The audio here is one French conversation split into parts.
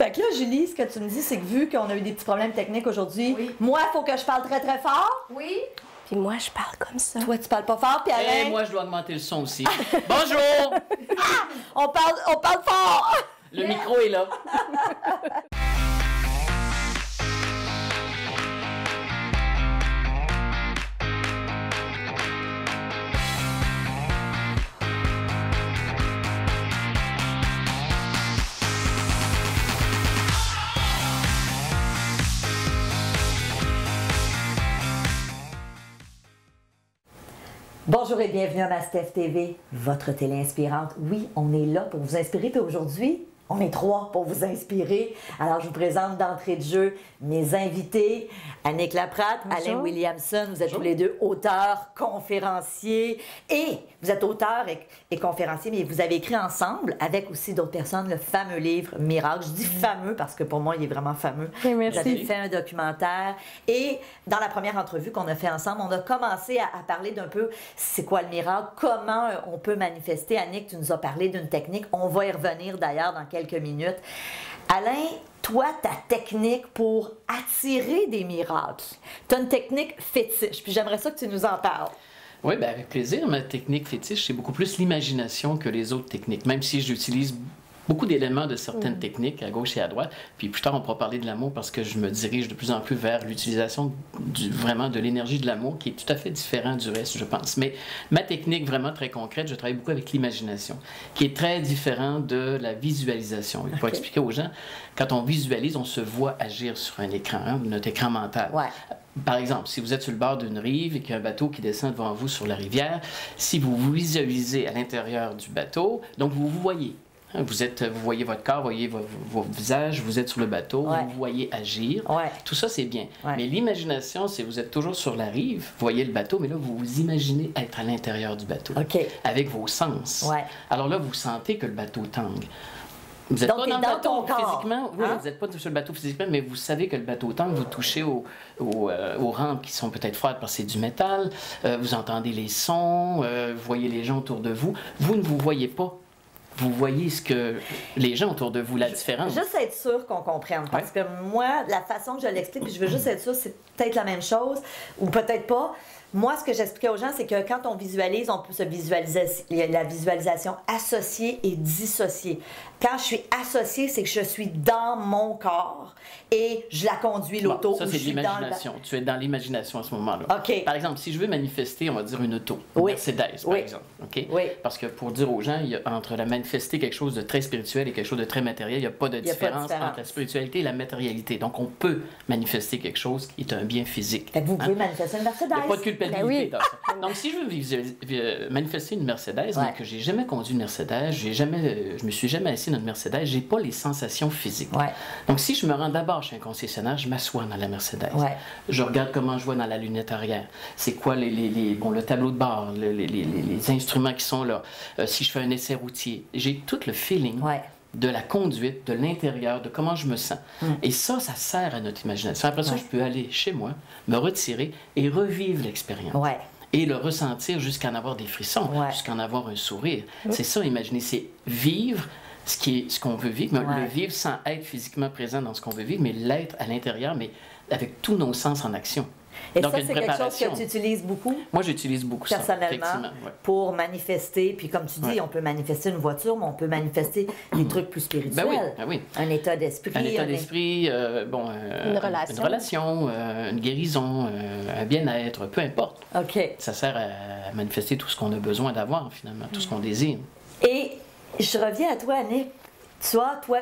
Fait que là, Julie, ce que tu me dis, c'est que vu qu'on a eu des petits problèmes techniques aujourd'hui, Oui. moi, il faut que je parle très, très fort. Oui. Puis moi, je parle comme ça. Toi, tu parles pas fort, puis Alain... Et moi, je dois augmenter le son aussi. Bonjour! on parle fort! Le micro est là. Bonjour et bienvenue à Mastef TV, votre télé inspirante. Oui, on est là pour vous inspirer, puis aujourd'hui, on est trois pour vous inspirer. Alors, je vous présente d'entrée de jeu mes invités. Annick Laprade, Alain Williamson, vous êtes tous les deux auteurs, conférenciers. Et vous êtes auteurs et conférenciers, mais vous avez écrit ensemble, avec aussi d'autres personnes, le fameux livre Miracle. Je dis fameux parce que pour moi, il est vraiment fameux. Oui, merci. Vous avez fait un documentaire. Et dans la première entrevue qu'on a fait ensemble, on a commencé à parler d'un peu c'est quoi le miracle, comment on peut manifester. Annick, tu nous as parlé d'une technique. On va y revenir d'ailleurs dans quelques minutes. Alain, toi, ta technique pour attirer des miracles, tu as une technique fétiche, puis j'aimerais ça que tu nous en parles. Oui, bien avec plaisir. Ma technique fétiche, c'est beaucoup plus l'imagination que les autres techniques, même si j'utilise beaucoup d'éléments de certaines techniques à gauche et à droite. Puis plus tard, on pourra parler de l'amour parce que je me dirige de plus en plus vers l'utilisation vraiment de l'énergie de l'amour qui est tout à fait différent du reste, je pense. Mais ma technique vraiment très concrète, je travaille beaucoup avec l'imagination, qui est très différent de la visualisation. Pour expliquer aux gens, quand on visualise, on se voit agir sur un écran, notre écran mental. Ouais. Par exemple, si vous êtes sur le bord d'une rive et qu'il y a un bateau qui descend devant vous sur la rivière, si vous vous visualisez à l'intérieur du bateau, donc vous vous voyez. Vous voyez votre corps, vous voyez vos visages, vous êtes sur le bateau, vous voyez agir. Ouais. Tout ça, c'est bien. Ouais. Mais l'imagination, c'est vous êtes toujours sur la rive, vous voyez le bateau, mais là, vous vous imaginez être à l'intérieur du bateau. Avec vos sens. Ouais. Alors là, vous sentez que le bateau tangue. Vous n'êtes pas dans le bateau physiquement. Oui, vous n'êtes pas sur le bateau physiquement, mais vous savez que le bateau tangue, vous touchez aux rampes qui sont peut-être froides parce que c'est du métal, vous entendez les sons, vous voyez les gens autour de vous. Vous ne vous voyez pas. Vous voyez ce que les gens autour de vous, la différence. Juste être sûr qu'on comprenne. Parce que moi, la façon que je l'explique, je veux juste être sûre, c'est peut-être la même chose ou peut-être pas. Moi, ce que j'expliquais aux gens, c'est que quand on visualise, on peut se visualiser, la visualisation associée et dissociée. Quand je suis associée, c'est que je suis dans mon corps et je la conduis l'auto. Bon, ça, c'est de l'imagination. Tu es dans l'imagination à ce moment-là. Par exemple, si je veux manifester, on va dire une auto, une Mercedes, par exemple. Parce que pour dire aux gens, il y a, entre la manifester quelque chose de très spirituel et quelque chose de très matériel, il n'y a pas de différence entre la spiritualité et la matérialité. Donc, on peut manifester quelque chose qui est un bien physique. Fait que vous pouvez manifester une Mercedes. Il n'y a pas de culpabilité dans ça. Donc, si je veux manifester une Mercedes, mais que j'ai jamais conduit une Mercedes, je me suis jamais assis dans une Mercedes, j'ai pas les sensations physiques. Donc, si je me rends d'abord chez un concessionnaire, je m'assois dans la Mercedes. Je regarde comment je vois dans la lunette arrière. C'est quoi le tableau de bord, les instruments qui sont là. Si je fais un essai routier, j'ai tout le feeling de la conduite, de l'intérieur, de comment je me sens. Et ça sert à notre imagination. Après ça, je peux aller chez moi, me retirer et revivre l'expérience. Et le ressentir jusqu'à en avoir des frissons, jusqu'à en avoir un sourire. C'est ça, imaginer, c'est vivre ce qu'on veut vivre, mais le vivre sans être physiquement présent dans ce qu'on veut vivre, mais l'être à l'intérieur, mais avec tous nos sens en action. Et donc, ça, c'est quelque chose que tu utilises beaucoup? Moi, j'utilise beaucoup personnellement, ça, pour manifester. Puis comme tu dis, on peut manifester une voiture, mais on peut manifester des trucs plus spirituels. Un état d'esprit. Un état d'esprit, une relation, une guérison, un bien-être, peu importe. Ça sert à manifester tout ce qu'on a besoin d'avoir, finalement, tout ce qu'on désire. Et je reviens à toi, Annick. Tu as, toi,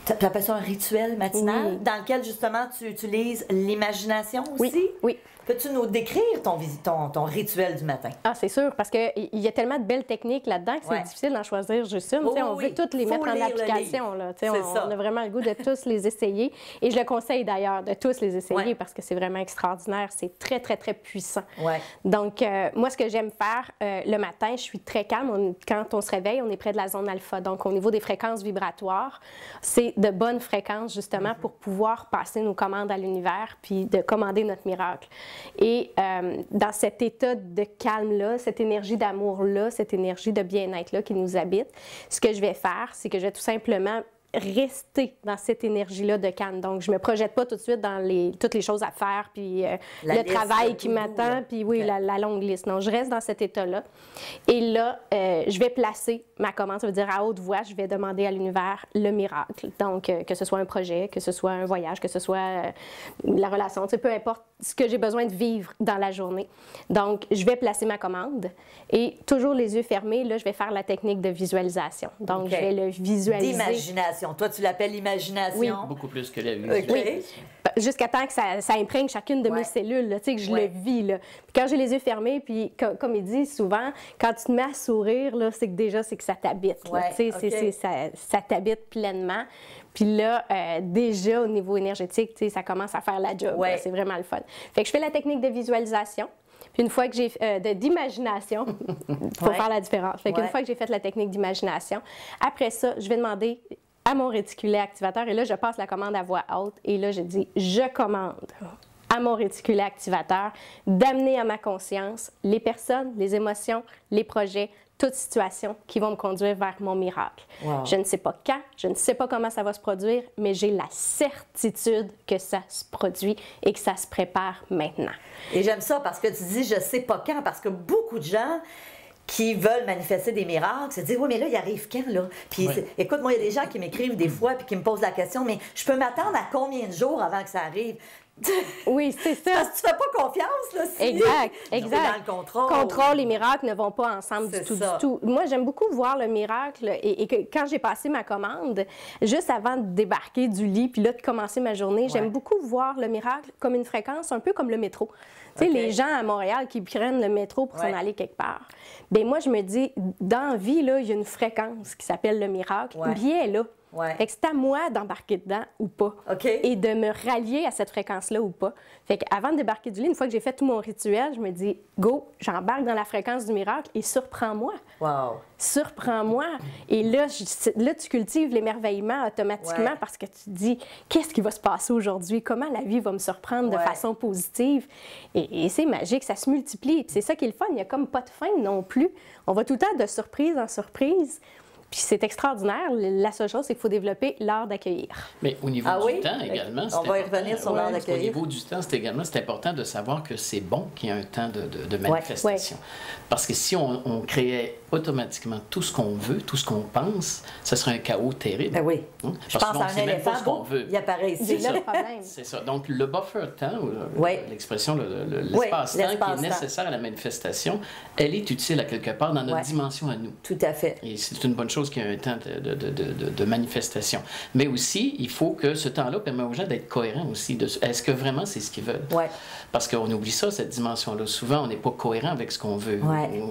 tu appelles ça un rituel matinal dans lequel, justement, tu utilises l'imagination aussi? Oui. Peux-tu nous décrire ton rituel du matin? Ah, c'est sûr, parce qu'il y a tellement de belles techniques là-dedans que c'est difficile d'en choisir juste une. On veut toutes les mettre en application. Là. On a vraiment le goût de tous les essayer. Et je le conseille d'ailleurs de tous les essayer parce que c'est vraiment extraordinaire. C'est très, très, très puissant. Donc, moi, ce que j'aime faire le matin, je suis très calme. Quand on se réveille, on est près de la zone alpha. Donc, au niveau des fréquences vibratoires, c'est de bonnes fréquences, justement, pour pouvoir passer nos commandes à l'univers puis de commander notre miracle. Et dans cet état de calme-là, cette énergie d'amour-là, cette énergie de bien-être-là qui nous habite, ce que je vais faire, c'est que je vais tout simplement rester dans cette énergie-là de Cannes. Donc, je me projette pas tout de suite dans toutes les choses à faire, puis le travail qui m'attend, puis oui, la longue liste. Non, je reste dans cet état-là. Et là, je vais placer ma commande, ça veut dire à haute voix, je vais demander à l'univers le miracle. Donc, que ce soit un projet, que ce soit un voyage, que ce soit la relation, tu sais, peu importe ce que j'ai besoin de vivre dans la journée. Donc, je vais placer ma commande et toujours les yeux fermés, là, je vais faire la technique de visualisation. Donc, je vais le visualiser. D'imagination. Toi, tu l'appelles l'imagination? Oui. Beaucoup plus que la visualisation. Oui. Jusqu'à temps que ça imprègne chacune de mes cellules, là, tu sais, que je le vis. Là. Puis quand j'ai les yeux fermés, puis comme il dit souvent, quand tu te mets à sourire, là, c'est que déjà, c'est que ça t'habite. Tu sais, ça t'habite pleinement. Puis là, déjà, au niveau énergétique, tu sais, ça commence à faire la job. C'est vraiment le fun. Fait que je fais la technique de visualisation. Puis une fois que j'ai d'imagination, il faut faire la différence. Fait qu'une fois que j'ai fait la technique d'imagination, après ça, je vais demander à mon réticulet activateur, et là, je passe la commande à voix haute, et là, je dis « Je commande à mon réticulet activateur d'amener à ma conscience les personnes, les émotions, les projets, toute situation qui vont me conduire vers mon miracle. Wow. Je ne sais pas quand, je ne sais pas comment ça va se produire, mais j'ai la certitude que ça se produit et que ça se prépare maintenant. » Et j'aime ça parce que tu dis « je sais pas quand » parce que beaucoup de gens qui veulent manifester des miracles, se disent « oui, mais là, il arrive quand, là? » Puis, écoute, moi, il y a des gens qui m'écrivent des fois puis qui me posent la question « mais je peux m'attendre à combien de jours avant que ça arrive? » Oui, c'est ça. Parce que tu fais pas confiance, là. Si exact. Dans le contrôle. Contrôle et miracle ne vont pas ensemble du tout. Moi, j'aime beaucoup voir le miracle et que quand j'ai passé ma commande, juste avant de débarquer du lit puis là de commencer ma journée, j'aime beaucoup voir le miracle comme une fréquence, un peu comme le métro. Tu sais, les gens à Montréal qui prennent le métro pour s'en aller quelque part. Bien, moi, je me dis, dans la vie, là, il y a une fréquence qui s'appelle le miracle. Puis elle est là. Fait que c'est à moi d'embarquer dedans ou pas. Et de me rallier à cette fréquence-là ou pas. Fait qu'avant de débarquer du lit, une fois que j'ai fait tout mon rituel, je me dis, go, j'embarque dans la fréquence du miracle et surprends-moi. Wow. Surprends-moi. Et là, tu cultives l'émerveillement automatiquement parce que tu te dis, qu'est-ce qui va se passer aujourd'hui? Comment la vie va me surprendre de façon positive? Et c'est magique, ça se multiplie. C'est ça qui est le fun, il n'y a comme pas de fin non plus. On va tout le temps de surprise en surprise. Puis c'est extraordinaire. La seule chose, c'est qu'il faut développer l'art d'accueillir. Mais au niveau du temps également, on va y revenir sur l'art d'accueillir. Au niveau du temps, c'est important de savoir que c'est bon qu'il y ait un temps de manifestation. Parce que si on créait automatiquement tout ce qu'on veut, tout ce qu'on pense, ce serait un chaos terrible. Ben oui. Je pense à un éléphant, il apparaît ici. C'est le problème. C'est ça. Donc, le buffer temps, l'expression, l'espace-temps qui est nécessaire à la manifestation, elle est utile à quelque part dans notre dimension à nous. Tout à fait. Et c'est une bonne chose qu'il y ait un temps de manifestation. Mais aussi, il faut que ce temps-là permet aux gens d'être cohérents aussi. Est-ce que vraiment c'est ce qu'ils veulent? Parce qu'on oublie ça, cette dimension-là. Souvent, on n'est pas cohérent avec ce qu'on veut.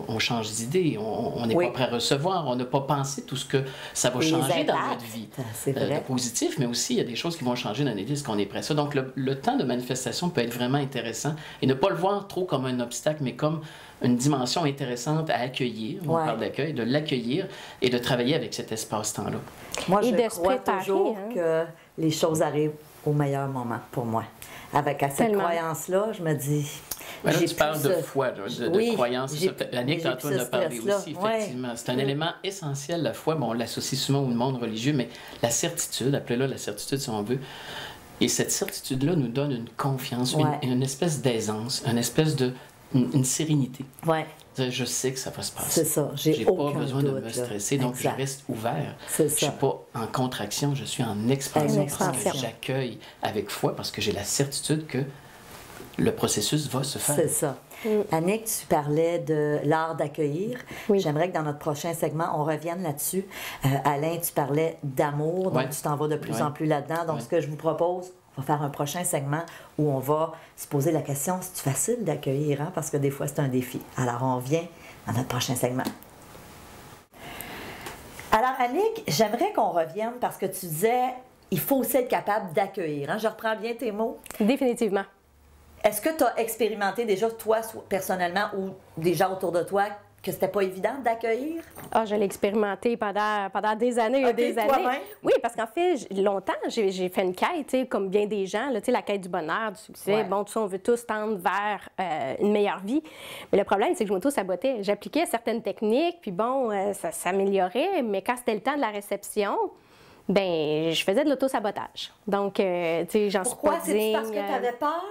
On change d'idée, on n'est pas prêt à recevoir, on n'a pas pensé tout ce que ça va changer dans notre vie. C'est vrai. De positif, mais aussi, il y a des choses qui vont changer dans notre vie, est-ce qu'on est prêt à ça? Donc, le temps de manifestation peut être vraiment intéressant et ne pas le voir trop comme un obstacle, mais comme une dimension intéressante à accueillir. On parle d'accueil, de l'accueillir et de travailler avec cet espace-temps-là. Moi, je crois toujours que les choses arrivent au meilleur moment pour moi. Avec cette croyance-là, je me dis... Là, tu parles de foi, de croyance. Annick, tantôt, on a parlé aussi, effectivement. C'est un élément essentiel, la foi. Bon, on l'associe souvent au monde religieux, mais la certitude, appelez-la la certitude si on veut. Et cette certitude-là nous donne une confiance, une espèce d'aisance, une espèce une sérénité. Je sais que ça va se passer. C'est ça. J'ai pas besoin de me stresser, donc je reste ouvert. Je ne suis pas en contraction, je suis en expansion. Parce que j'accueille avec foi, parce que j'ai la certitude que le processus va se faire. C'est ça. Annick, tu parlais de l'art d'accueillir. J'aimerais que dans notre prochain segment, on revienne là-dessus. Alain, tu parlais d'amour, donc tu t'en vas de plus en plus là-dedans. Donc, ce que je vous propose, on va faire un prochain segment où on va se poser la question, c'est facile d'accueillir, hein? Parce que des fois, c'est un défi. Alors, on revient dans notre prochain segment. Alors, Annick, j'aimerais qu'on revienne parce que tu disais, il faut aussi être capable d'accueillir. Hein? Je reprends bien tes mots? Définitivement. Est-ce que tu as expérimenté déjà, toi, personnellement, ou des gens autour de toi, que c'était pas évident d'accueillir? Ah, je l'ai expérimenté pendant des années et des années. Oui, parce qu'en fait, longtemps, j'ai fait une quête, comme bien des gens, là, la quête du bonheur, du succès. Bon, tout ça, on veut tous tendre vers une meilleure vie. Mais le problème, c'est que je m'auto-sabotais. J'appliquais certaines techniques, puis bon, ça s'améliorait, mais quand c'était le temps de la réception, Ben, je faisais de l'auto-sabotage. Donc, tu sais, j'en suis pas digne. Pourquoi? C'est-tu parce que tu avais peur?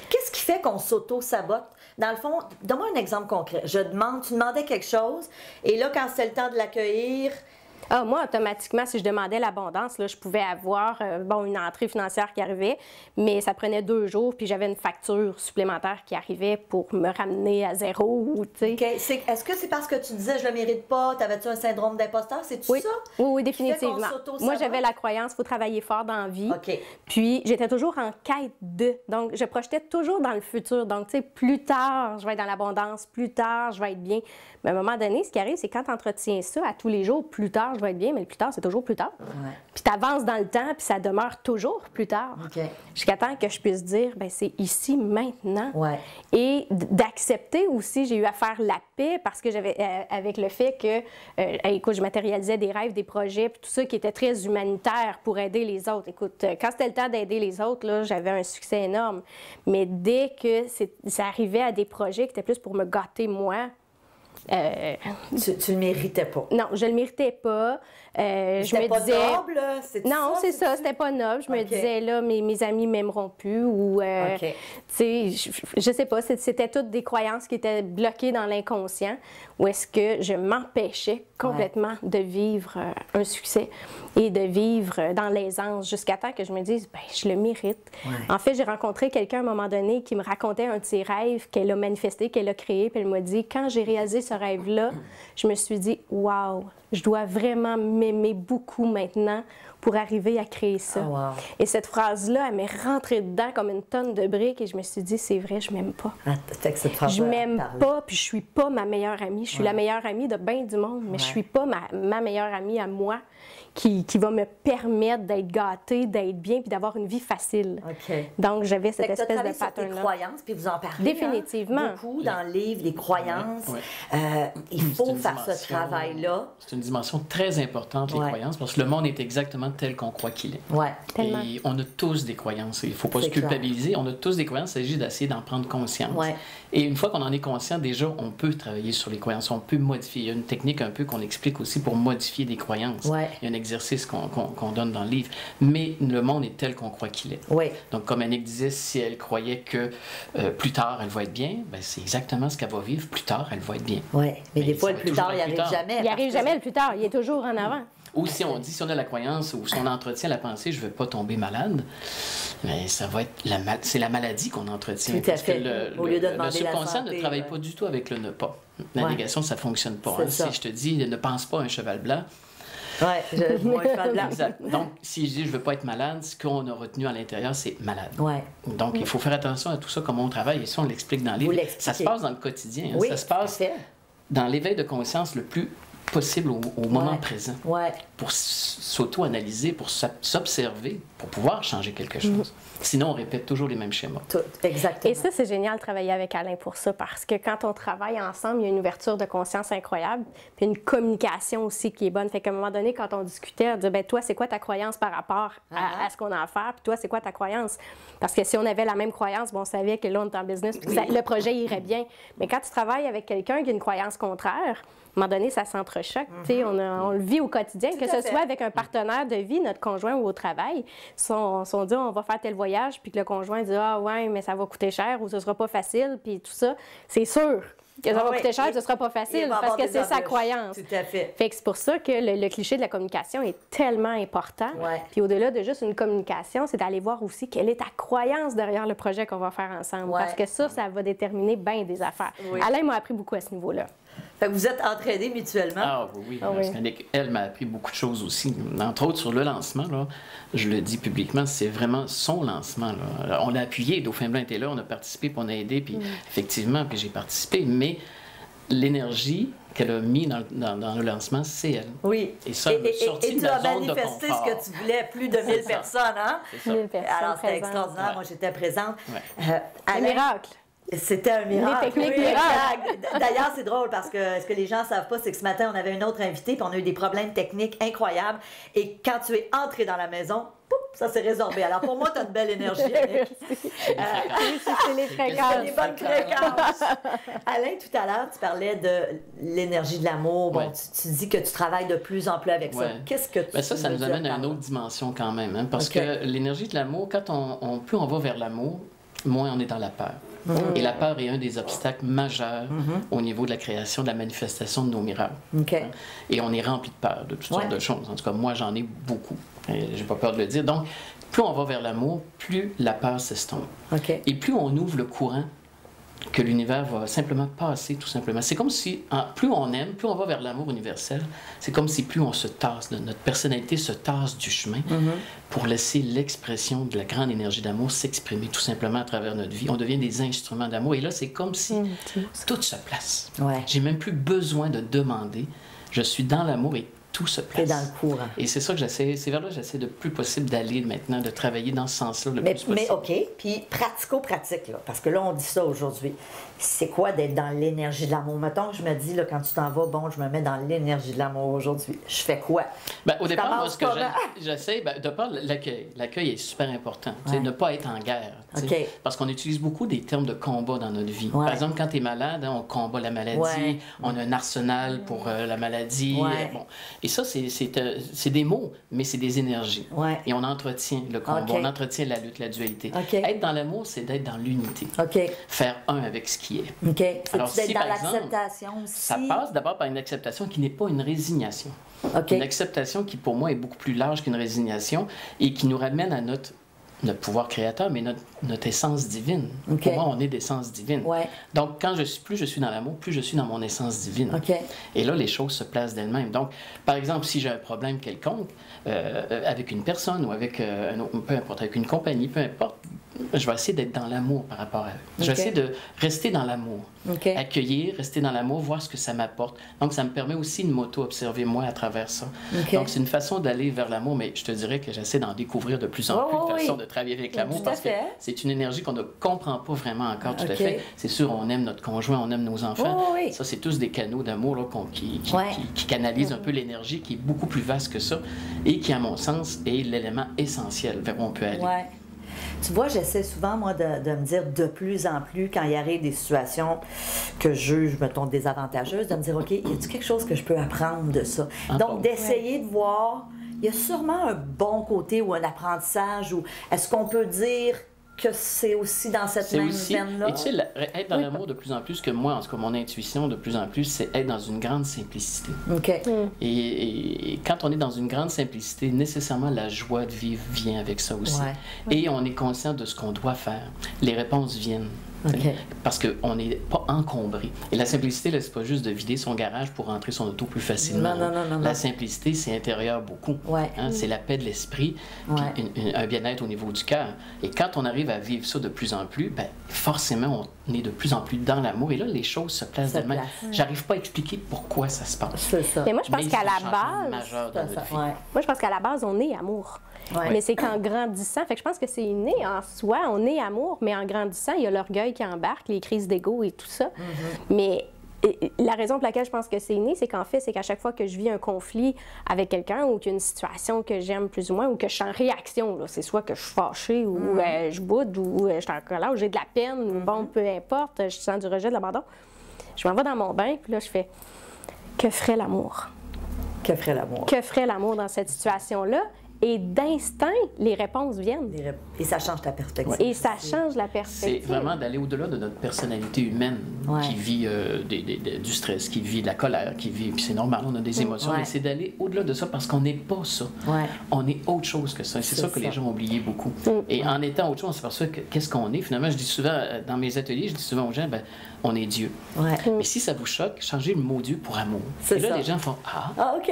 Qu'est-ce qui fait qu'on s'auto-sabote? Dans le fond, donne-moi un exemple concret. Tu demandais quelque chose, et là, quand c'est le temps de l'accueillir... Ah, moi, automatiquement, si je demandais l'abondance, là, je pouvais avoir une entrée financière qui arrivait, mais ça prenait 2 jours, puis j'avais une facture supplémentaire qui arrivait pour me ramener à zéro. Okay. Est-ce que c'est parce que tu disais « je le mérite pas », t'avais-tu un syndrome d'imposteur? C'est-tu ça? Oui, définitivement. Moi, j'avais la croyance, il faut travailler fort dans la vie. Okay. Puis, j'étais toujours en quête de. Donc, je projetais toujours dans le futur. Donc, tu sais, plus tard, je vais être dans l'abondance, plus tard, je vais être bien. Mais à un moment donné, ce qui arrive, c'est quand tu entretiens ça à tous les jours, plus tard, je vais être bien, mais le plus tard, c'est toujours plus tard. Ouais. Puis tu avances dans le temps, puis ça demeure toujours plus tard. Okay. Jusqu'à temps que je puisse dire, bien, c'est ici, maintenant. Ouais. Et d'accepter aussi, j'ai eu à faire la paix parce que j'avais, avec le fait que, écoute, je matérialisais des rêves, des projets, puis tout ça qui était très humanitaire pour aider les autres. Écoute, quand c'était le temps d'aider les autres, là, j'avais un succès énorme. Mais dès que ça arrivait à des projets qui étaient plus pour me gâter moi, tu le méritais pas. Non, je le méritais pas. C'était pas noble? Non, c'est ça, c'était pas noble. Je me disais, là, mes amis m'aimeront plus. Ou, tu sais, je sais pas, c'était toutes des croyances qui étaient bloquées dans l'inconscient. Ou est-ce que je m'empêchais complètement de vivre un succès et de vivre dans l'aisance jusqu'à temps que je me dise, ben je le mérite. Ouais. En fait, j'ai rencontré quelqu'un à un moment donné qui me racontait un de ses rêves qu'elle a manifesté, qu'elle a créé, puis elle m'a dit, quand j'ai réalisé ce rêve-là, je me suis dit, wow, je dois vraiment m'aimer beaucoup maintenant pour arriver à créer ça. Oh, wow. Et cette phrase-là, elle m'est rentrée dedans comme une tonne de briques et je me suis dit, c'est vrai, je m'aime pas. Je m'aime pas, puis je suis pas ma meilleure amie. Je suis la meilleure amie de bien du monde, mais je suis pas ma meilleure amie à moi qui va me permettre d'être gâtée, d'être bien, puis d'avoir une vie facile. Okay. Donc, j'avais cette espèce de pattern-là. Tes croyances, puis vous en parlez. Définitivement. Beaucoup dans le livre, les croyances. Il faut faire ce travail-là. C'est une dimension très importante, les croyances, parce que le monde est exactement tel qu'on croit qu'il est. Ouais. Et on a tous des croyances. Il ne faut pas se culpabiliser. On a tous des croyances. Il s'agit d'essayer d'en prendre conscience. Ouais. Et une fois qu'on en est conscient, déjà, on peut travailler sur les croyances. On peut modifier. Il y a une technique un peu qu'on explique aussi pour modifier des croyances. Ouais. Il y a un exercice qu'on donne dans le livre. Mais le monde est tel qu'on croit qu'il est. Ouais. Donc, comme Annick disait, si elle croyait que plus tard, elle va être bien, ben, c'est exactement ce qu'elle va vivre. Plus tard, elle va être bien. Oui, mais des fois, le plus tard, il n'arrive jamais. Il n'arrive jamais le plus tard. Il est toujours en avant. Ou si on dit, si on a la croyance ou si on entretient la pensée, je ne veux pas tomber malade, mais ça va être c'est la maladie qu'on entretient. Tout à fait. Au lieu de demander le subconscient ne travaille pas du tout avec le ne pas. La négation, ça ne fonctionne pas. Hein. Si je te dis, ne pense pas à un cheval blanc. Oui, moi, un cheval blanc. Exact. Donc, si je dis, je ne veux pas être malade, ce qu'on a retenu à l'intérieur, c'est malade. Ouais. Donc, il faut faire attention à tout ça, comment on travaille. Et ça, on l'explique dans le livre. Ça se passe dans le quotidien. Hein. Oui, ça se passe dans l'éveil de conscience le plus possible au moment présent. Ouais. Pour s'auto-analyser, pour s'observer, pour pouvoir changer quelque chose. Sinon, on répète toujours les mêmes schémas. Exactement. Et ça, c'est génial de travailler avec Alain pour ça, parce que quand on travaille ensemble, il y a une ouverture de conscience incroyable, puis une communication aussi qui est bonne. Fait qu'à un moment donné, quand on discutait, on disait, ben toi, c'est quoi ta croyance par rapport à ce qu'on a à faire, puis toi, c'est quoi ta croyance? Parce que si on avait la même croyance, bon, on savait que là, on est en business, puis le projet irait bien. Mais quand tu travailles avec quelqu'un qui a une croyance contraire, à un moment donné, ça s'entrechoque. On le vit au quotidien, que ce soit avec un partenaire de vie, notre conjoint ou au travail. Si on dit on va faire tel voyage, puis que le conjoint dit ah ouais, mais ça va coûter cher ou ce sera pas facile, puis tout ça, c'est sûr que ça va coûter cher, ce sera pas facile parce que c'est sa croyance. Tout à fait. Fait que c'est pour ça que le cliché de la communication est tellement important. Ouais. Puis au-delà de juste une communication, c'est d'aller voir aussi quelle est ta croyance derrière le projet qu'on va faire ensemble. Ouais. Parce que ça va déterminer bien des affaires. Oui. Alain m'a appris beaucoup à ce niveau-là. Fait que vous êtes entraînés mutuellement. Ah oui, parce qu'elle m'a appris beaucoup de choses aussi. Entre autres, sur le lancement, là, je le dis publiquement, c'est vraiment son lancement. Là. On l'a appuyé, Dauphin Blanc était là, on a participé, puis on a aidé, puis effectivement, puis j'ai participé, mais l'énergie qu'elle a mis dans le lancement, c'est elle. Oui. Et ça, et tu as manifesté ce que tu voulais, plus de 1000 personnes, hein? C'est ça. 1000 personnes. Alors, c'était extraordinaire. Moi, j'étais présente. Un miracle. C'était un miracle. Les techniques miracles. D'ailleurs, c'est drôle parce que ce que les gens ne savent pas, c'est que ce matin, on avait une autre invitée puis on a eu des problèmes techniques incroyables. Et quand tu es entré dans la maison, poup, ça s'est résorbé. Alors, pour moi, tu as une belle énergie, Annick. C'est les fréquences. Les bonnes fréquences. Alain, tout à l'heure, tu parlais de l'énergie de l'amour. Bon, tu dis que tu travailles de plus en plus avec ça. Qu'est-ce que tu ça nous amène à une autre dimension quand même. Hein, parce que l'énergie de l'amour, quand plus on va vers l'amour, moins on est dans la peur. Et la peur est un des obstacles majeurs au niveau de la création, de la manifestation de nos miracles. Et on est rempli de peur, de toutes sortes de choses. En tout cas, moi, j'en ai beaucoup. J'ai pas peur de le dire. Donc, plus on va vers l'amour, plus la peur s'estompe. Et plus on ouvre le courant que l'univers va simplement passer, tout simplement. C'est comme si, plus on aime, plus on va vers l'amour universel, c'est comme si plus on se tasse, notre personnalité se tasse du chemin pour laisser l'expression de la grande énergie d'amour s'exprimer tout simplement à travers notre vie. On devient des instruments d'amour. Et là, c'est comme si tout se place. J'ai même plus besoin de demander. Je suis dans l'amour et tout se place. C'est dans le courant. Et c'est ça que j'essaie, c'est vers là que j'essaie de plus possible d'aller maintenant, de travailler dans ce sens-là le plus possible. Mais OK, puis pratico-pratique, là, parce que là, on dit ça aujourd'hui. C'est quoi d'être dans l'énergie de l'amour? Mettons que je me dis, là, quand tu t'en vas, bon, je me mets dans l'énergie de l'amour aujourd'hui. Je fais quoi? Bien, au départ, moi, ce que j'essaie, de part l'accueil. L'accueil est super important. Ne pas être en guerre. Parce qu'on utilise beaucoup des termes de combat dans notre vie. Par exemple, quand tu es malade, on combat la maladie, on a un arsenal pour la maladie. Bon. Et ça, c'est des mots, mais c'est des énergies. Et on entretient le combat, on entretient la lutte, la dualité. Être dans l'amour, c'est d'être dans l'unité. Faire un avec ce qui est. Alors, si, dans l'acceptation aussi. Ça passe d'abord par une acceptation qui n'est pas une résignation. Une acceptation qui, pour moi, est beaucoup plus large qu'une résignation et qui nous ramène à notre pouvoir créateur, mais notre essence divine. Pour moi, on est d'essence divine. Donc, plus je suis dans l'amour, plus je suis dans mon essence divine. Et là, les choses se placent d'elles-mêmes. Donc, par exemple, si j'ai un problème quelconque avec une personne ou avec, peu importe, avec une compagnie, peu importe, je vais essayer d'être dans l'amour par rapport à eux. Je vais essayer de rester dans l'amour. Accueillir, rester dans l'amour, voir ce que ça m'apporte. Donc, ça me permet aussi de m'auto-observer moi à travers ça. Donc, c'est une façon d'aller vers l'amour, mais je te dirais que j'essaie d'en découvrir de plus en plus de façons de travailler avec l'amour parce que c'est une énergie qu'on ne comprend pas vraiment encore tout à fait. C'est sûr, on aime notre conjoint, on aime nos enfants. Ça, c'est tous des canaux d'amour là, qui canalisent un peu l'énergie qui est beaucoup plus vaste que ça et qui, à mon sens, est l'élément essentiel vers où on peut aller. Tu vois, j'essaie souvent, moi, de me dire de plus en plus, quand il arrive des situations que je juge, mettons, désavantageuses, de me dire, OK, y a-t-il quelque chose que je peux apprendre de ça? Donc, d'essayer de voir, il y a sûrement un bon côté ou un apprentissage, ou est-ce qu'on peut dire que c'est aussi dans cette même veine-là? Et tu sais, être dans l'amour de plus en plus, que moi, en tout cas, mon intuition de plus en plus, c'est être dans une grande simplicité. Et quand on est dans une grande simplicité, nécessairement, la joie de vivre vient avec ça aussi. Et on est conscient de ce qu'on doit faire. Les réponses viennent. Parce qu'on n'est pas encombré. Et la simplicité, là, c'est pas juste de vider son garage pour rentrer son auto plus facilement. Non. La simplicité, c'est intérieur beaucoup. C'est la paix de l'esprit, un bien-être au niveau du cœur. Et quand on arrive à vivre ça de plus en plus, forcément, on est de plus en plus dans l'amour. Et là, les choses se placent d'elles-mêmes. J'arrive pas à expliquer pourquoi ça se passe. Mais moi, je pense qu'à la base, moi, je pense qu'à la base, on est amour. Mais c'est qu'en grandissant, fait que je pense que c'est inné en soi, on est amour, mais en grandissant, il y a l'orgueil qui embarque, les crises d'ego et tout ça. Mais la raison pour laquelle je pense que c'est inné, c'est qu'en fait, c'est qu'à chaque fois que je vis un conflit avec quelqu'un ou qu'il y a une situation que j'aime plus ou moins ou que je suis en réaction, c'est soit que je suis fâchée ou je boude ou je suis en colère ou j'ai de la peine, ou bon, peu importe, je sens du rejet, de l'abandon, je m'en vais dans mon bain, puis là, je fais « Que ferait l'amour? » Que ferait l'amour? Que ferait l'amour dans cette situation-là? Et d'instinct, les réponses viennent. Et ça change ta perspective. Et ça change la perspective. C'est vraiment d'aller au-delà de notre personnalité humaine qui vit du stress, qui vit de la colère, qui vit... Puis c'est normal, on a des émotions, mais c'est d'aller au-delà de ça parce qu'on n'est pas ça. On est autre chose que ça. Et c'est ça que les gens ont oublié beaucoup. Et en étant autre chose, on s'aperçoit que qu'est-ce qu'on est. Finalement, je dis souvent, dans mes ateliers, je dis souvent aux gens, on est Dieu. Mais si ça vous choque, changez le mot Dieu pour amour. Et là, les gens font « Ah! » OK.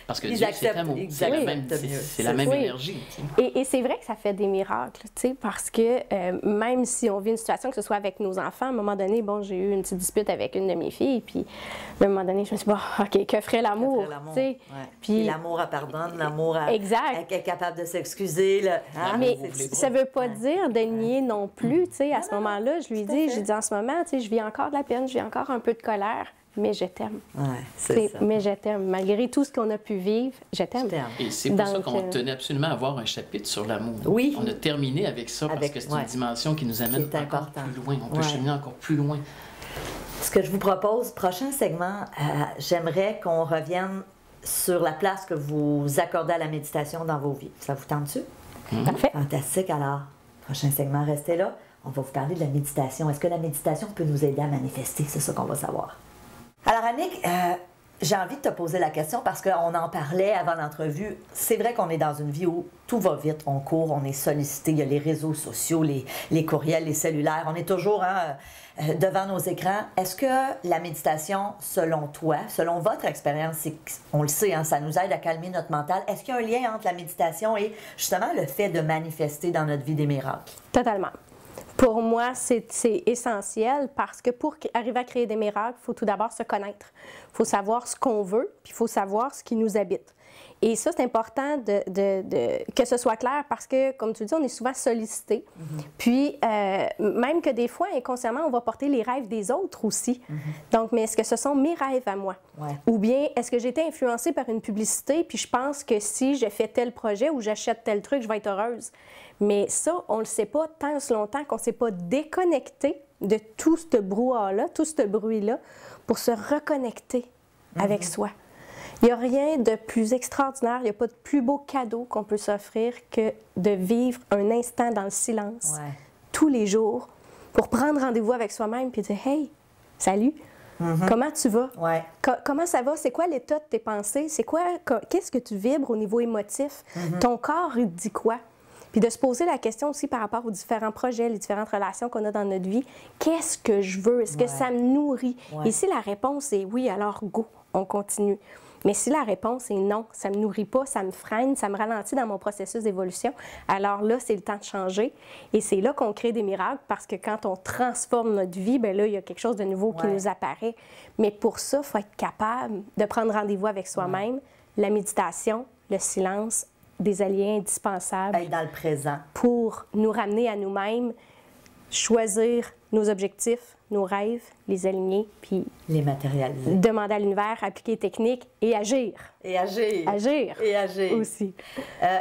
Parce que Dieu, c'est amour. C'est la même énergie. Et c'est vrai que ça fait des miracles, tu sais, parce que même si on vit une situation, que ce soit avec nos enfants, à un moment donné, bon, j'ai eu une petite dispute avec une de mes filles, puis à un moment donné, je me suis dit, bon, OK, que ferait l'amour? Tu sais. Puis l'amour, elle pardonne, l'amour, elle est capable de s'excuser. Mais ça ne veut pas dire de nier non plus, tu sais. À ce moment-là, je lui dis, j'ai dit en ce moment, tu sais, je vis encore de la peine, je vis encore un peu de colère. mais je t'aime. Ouais, c'est ça. Mais je t'aime. Malgré tout ce qu'on a pu vivre, je t'aime. Et c'est pour ça qu'on tenait absolument à avoir un chapitre sur l'amour. Oui. On a terminé avec ça parce que c'est une dimension qui nous amène encore plus loin. On peut cheminer encore plus loin. Ce que je vous propose, prochain segment, j'aimerais qu'on revienne sur la place que vous accordez à la méditation dans vos vies. Ça vous tente-tu? Parfait. Fantastique. Alors, prochain segment, restez là. On va vous parler de la méditation. Est-ce que la méditation peut nous aider à manifester? C'est ça qu'on va savoir. Alors, Annick, j'ai envie de te poser la question parce qu'on en parlait avant l'entrevue. C'est vrai qu'on est dans une vie où tout va vite, on court, on est sollicité, il y a les réseaux sociaux, les courriels, les cellulaires. On est toujours devant nos écrans. Est-ce que la méditation, selon toi, selon votre expérience, on le sait, ça nous aide à calmer notre mental. Est-ce qu'il y a un lien entre la méditation et justement le fait de manifester dans notre vie des miracles? Totalement. Pour moi, c'est essentiel parce que pour arriver à créer des miracles, il faut tout d'abord se connaître. Il faut savoir ce qu'on veut, puis il faut savoir ce qui nous habite. Et ça, c'est important que ce soit clair parce que, comme tu le dis, on est souvent sollicité. Puis, même que des fois, inconsciemment, on va porter les rêves des autres aussi. Donc, mais est-ce que ce sont mes rêves à moi? Ou bien, est-ce que j'ai été influencée par une publicité, puis je pense que si je fais tel projet ou j'achète tel truc, je vais être heureuse? Mais ça, on ne le sait pas tant aussi longtemps qu'on ne s'est pas déconnecté de tout ce brouhaha-là, tout ce bruit-là, pour se reconnecter avec soi. Il n'y a rien de plus extraordinaire, il n'y a pas de plus beau cadeau qu'on peut s'offrir que de vivre un instant dans le silence, tous les jours, pour prendre rendez-vous avec soi-même et dire « Hey, salut, comment tu vas? Comment ça va? C'est quoi l'état de tes pensées? Qu'est-ce que tu vibres au niveau émotif? Ton corps, il te dit quoi? » Puis de se poser la question aussi par rapport aux différents projets, les différentes relations qu'on a dans notre vie. Qu'est-ce que je veux? Est-ce que ça me nourrit? Et si la réponse est oui, alors go, on continue. Mais si la réponse est non, ça ne me nourrit pas, ça me freine, ça me ralentit dans mon processus d'évolution, alors là, c'est le temps de changer. Et c'est là qu'on crée des miracles parce que quand on transforme notre vie, bien là, il y a quelque chose de nouveau qui nous apparaît. Mais pour ça, il faut être capable de prendre rendez-vous avec soi-même, la méditation, le silence, des alliés indispensables. Être dans le présent. Pour nous ramener à nous-mêmes, choisir nos objectifs, nos rêves, les aligner, puis les matérialiser. Demander à l'univers, appliquer les techniques et agir. Et agir. Agir. Et agir. Aussi.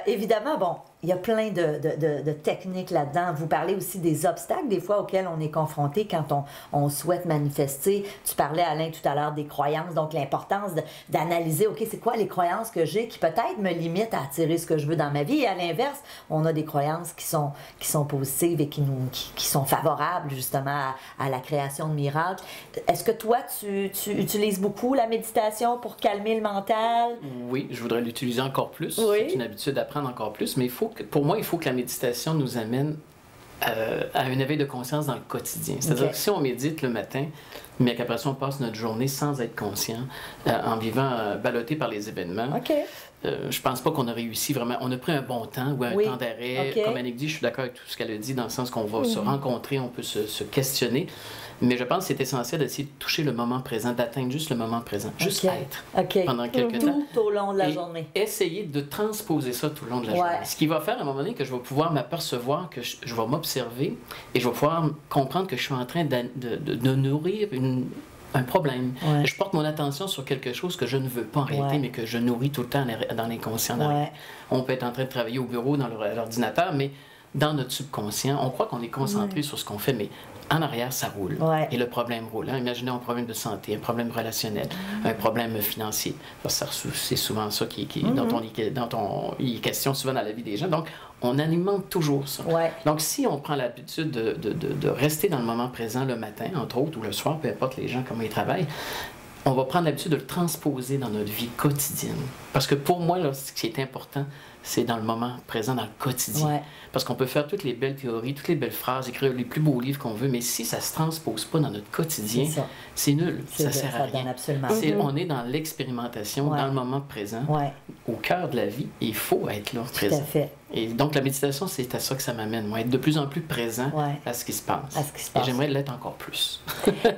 Évidemment, bon, il y a plein de techniques là-dedans. Vous parlez aussi des obstacles, des fois, auxquels on est confronté quand on souhaite manifester. Tu parlais, Alain, tout à l'heure des croyances, donc l'importance d'analyser, OK, c'est quoi les croyances que j'ai qui peut-être me limitent à attirer ce que je veux dans ma vie. Et à l'inverse, on a des croyances qui sont positives et qui sont favorables, justement, à la création de miracles. Est-ce que toi, tu utilises beaucoup la méditation pour calmer le mental? Oui, je voudrais l'utiliser encore plus. Oui. C'est une habitude d'apprendre encore plus, mais pour moi, il faut que la méditation nous amène à un éveil de conscience dans le quotidien. C'est-à-dire que si on médite le matin, mais qu'après ça, on passe notre journée sans être conscient, en vivant ballotté par les événements, je pense pas qu'on a réussi vraiment. On a pris un bon temps ou un temps d'arrêt. Comme Annick dit, je suis d'accord avec tout ce qu'elle a dit, dans le sens qu'on va se rencontrer, on peut se questionner. Mais je pense que c'est essentiel d'essayer de toucher le moment présent, d'atteindre juste le moment présent, juste être pendant quelques temps. Tout au long de la journée. Essayer de transposer ça tout le long de la journée. Ce qui va faire à un moment donné que je vais pouvoir m'apercevoir, que je vais m'observer et je vais pouvoir comprendre que je suis en train de nourrir un problème. Je porte mon attention sur quelque chose que je ne veux pas en réalité, mais que je nourris tout le temps dans l'inconscient. On peut être en train de travailler au bureau, dans l'ordinateur, mais dans notre subconscient, on croit qu'on est concentré sur ce qu'on fait, mais en arrière, ça roule. Et le problème roule. Imaginez un problème de santé, un problème relationnel, un problème financier. C'est souvent ça dont il est question souvent dans la vie des gens. Donc, on alimente toujours ça. Donc, si on prend l'habitude de rester dans le moment présent le matin, entre autres, ou le soir, peu importe les gens, comment ils travaillent, on va prendre l'habitude de le transposer dans notre vie quotidienne. Parce que pour moi, là, ce qui est important, c'est dans le moment présent, dans le quotidien. Parce qu'on peut faire toutes les belles théories, toutes les belles phrases, écrire les plus beaux livres qu'on veut, mais si ça ne se transpose pas dans notre quotidien, c'est nul, ça sert à rien. On est dans l'expérimentation, dans le moment présent, au cœur de la vie, et il faut être là, présent. Tout à fait. Et donc, la méditation, c'est à ça que ça m'amène, moi, être de plus en plus présent à ce qui se passe. Et j'aimerais l'être encore plus.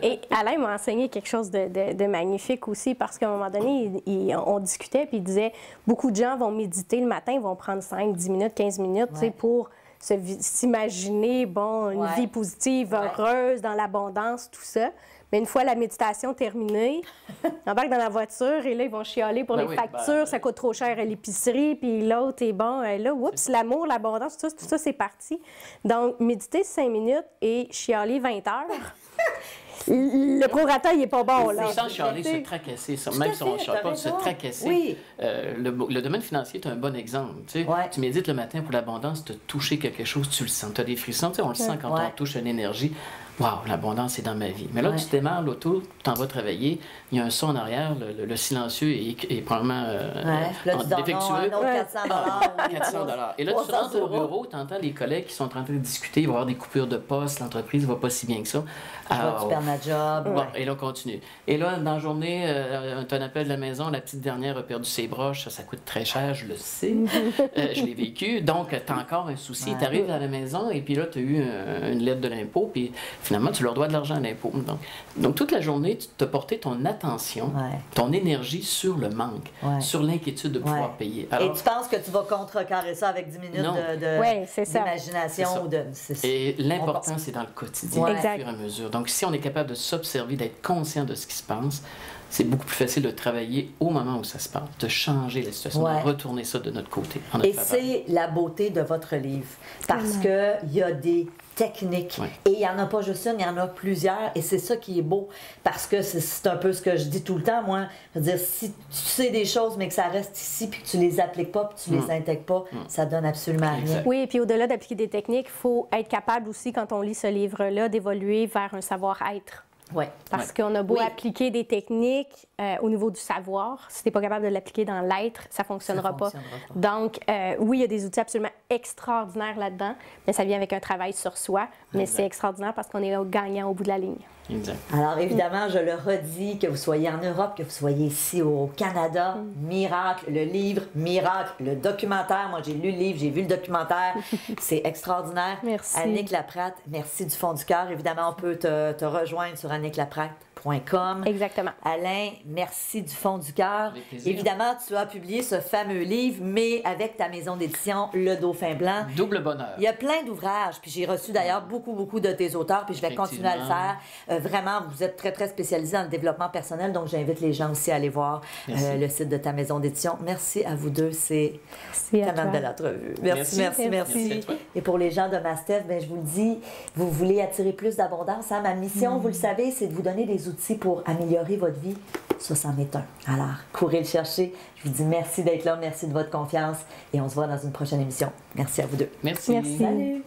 Et Alain m'a enseigné quelque chose de magnifique aussi, parce qu'à un moment donné, on discutait, puis il disait, beaucoup de gens vont méditer le matin, ils vont prendre 5, 10 minutes, 15 minutes, tu sais, pour s'imaginer, une vie positive, heureuse, dans l'abondance, tout ça. Mais une fois la méditation terminée, on embarque dans la voiture et là, ils vont chialer pour les factures, ça coûte trop cher à l'épicerie, puis l'autre est bon. Là, oups, l'amour, l'abondance, tout ça, c'est parti. Donc, méditer 5 minutes et chialer 20 heures. Le prorata, il n'est pas bon, là. Sans chialer, se tracasser, même si on ne chiale pas, se tracasser. Oui. Le domaine financier est un bon exemple. Tu sais, tu médites le matin pour l'abondance, tu as touché quelque chose, tu le sens, tu as des frissons. Tu sais, on le sent quand on touche une énergie. Waouh, l'abondance est dans ma vie. Mais là, tu démarres l'auto, tu t'en vas travailler, il y a un son en arrière, le silencieux est probablement défectueux. Non, 400 $. Et là, tu rentres au bureau, tu entends les collègues qui sont en train de discuter, il va y avoir des coupures de poste, l'entreprise ne va pas si bien que ça. Tu perds ma job. Bon, et là, on continue. Et là, dans la journée, tu as un appel de la maison, la petite dernière a perdu ses broches, ça coûte très cher, je le sais. Je l'ai vécu. Donc, tu as encore un souci. Tu arrives à la maison et puis là, tu as eu une lettre de l'impôt, puis finalement, tu leur dois de l'argent à l'impôt. Donc, toute la journée, tu te portais ton attention, ton énergie sur le manque, sur l'inquiétude de pouvoir payer. Alors, et tu penses que tu vas contrecarrer ça avec 10 minutes d'imagination? Et l'important, c'est dans le quotidien, au fur et à mesure. Donc, si on est capable de s'observer, d'être conscient de ce qui se passe, c'est beaucoup plus facile de travailler au moment où ça se passe, de changer la situation, de retourner ça de notre côté. Et c'est la beauté de votre livre, parce qu'il y a des techniques. Et il n'y en a pas juste une, il y en a plusieurs. Et c'est ça qui est beau, parce que c'est un peu ce que je dis tout le temps, moi. Je veux dire, si tu sais des choses, mais que ça reste ici, puis que tu les appliques pas, puis tu les intègres pas, ça donne absolument rien. Oui, et puis au-delà d'appliquer des techniques, il faut être capable aussi, quand on lit ce livre-là, d'évoluer vers un savoir-être. Parce qu'on a beau appliquer des techniques au niveau du savoir, si tu n'es pas capable de l'appliquer dans l'être, ça ne fonctionnera pas. Donc, oui, il y a des outils absolument extraordinaires là-dedans, mais ça vient avec un travail sur soi, mais c'est extraordinaire parce qu'on est gagnant au bout de la ligne. Exact. Alors, évidemment, je le redis, que vous soyez en Europe, que vous soyez ici au Canada, miracle, le livre, miracle, le documentaire. Moi, j'ai lu le livre, j'ai vu le documentaire. C'est extraordinaire. Merci. Annick Laprate, merci du fond du cœur. Évidemment, on peut te rejoindre sur annicklaprate.com. Exactement. Alain, merci du fond du cœur. Évidemment, tu as publié ce fameux livre, mais avec ta maison d'édition, Le Dauphin Blanc. Double bonheur. Il y a plein d'ouvrages, puis j'ai reçu d'ailleurs beaucoup de tes auteurs, puis je vais continuer à le faire. Vraiment, vous êtes très spécialisé dans le développement personnel, donc j'invite les gens aussi à aller voir le site de ta maison d'édition. Merci à vous deux, c'est tellement de belle entrevue. Merci. Et pour les gens de Mastef, je vous le dis, vous voulez attirer plus d'abondance. Hein? Ma mission, vous le savez, c'est de vous donner des outils pour améliorer votre vie. Ça, c'en est un. Alors, courez le chercher. Je vous dis merci d'être là, merci de votre confiance et on se voit dans une prochaine émission. Merci à vous deux. Merci. Salut.